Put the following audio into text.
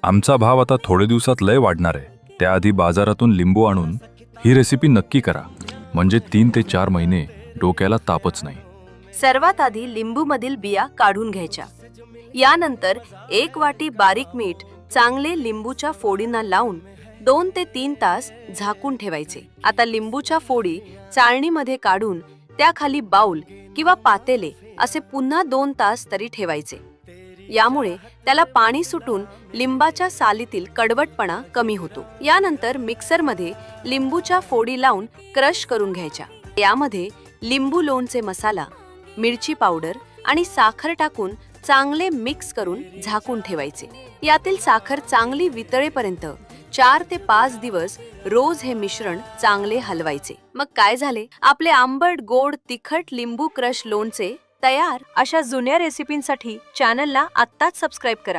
आमचा भाव आता थोडे दिवसात लय वाढणार आहे। त्याआधी बाजारातून लिंबू आणून ही रेसिपी नक्की करा, म्हणजे 3 ते 4 महिने डोक्याला तापच नाही। सर्वात आधी लिंबूमधील बिया काढून घ्यायच्या। यानंतर 1 वाटी बारीक मीठ चांगले लिंबूच्या फोडींना लावून 2 ते 3 तास झाकून ठेवायचे। आता लिंबूच्या फोडी चाळणीमध्ये काढून त्याखाली बाउल किंवा पातेले असे पुन्हा 2 तास तरी ठेवायचे। यामुळे त्याला पाणी सुटून लिंबाच्या सालीतील कडवटपणा कमी होतो। यानंतर मिक्सरमध्ये लिंबूच्या फोडी लावून क्रश करून घ्यायच्या। यामध्ये लिंबू लोणचे मसाला, मिरची पावडर आणि साखर टाकून चांगले मिक्स करून झाकून ठेवायचे। यातील साखर चांगली वितळेपर्यंत 4 ते 5 दिवस रोज हे मिश्रण चांगले हलवायचे। मग काय झाले, आपले आंबट गोड तिखट लिंबू क्रश लोणचे तयार। अशा जुन्या रेसिपींसाठी चॅनलला आत्ताच सबस्क्राइब करा।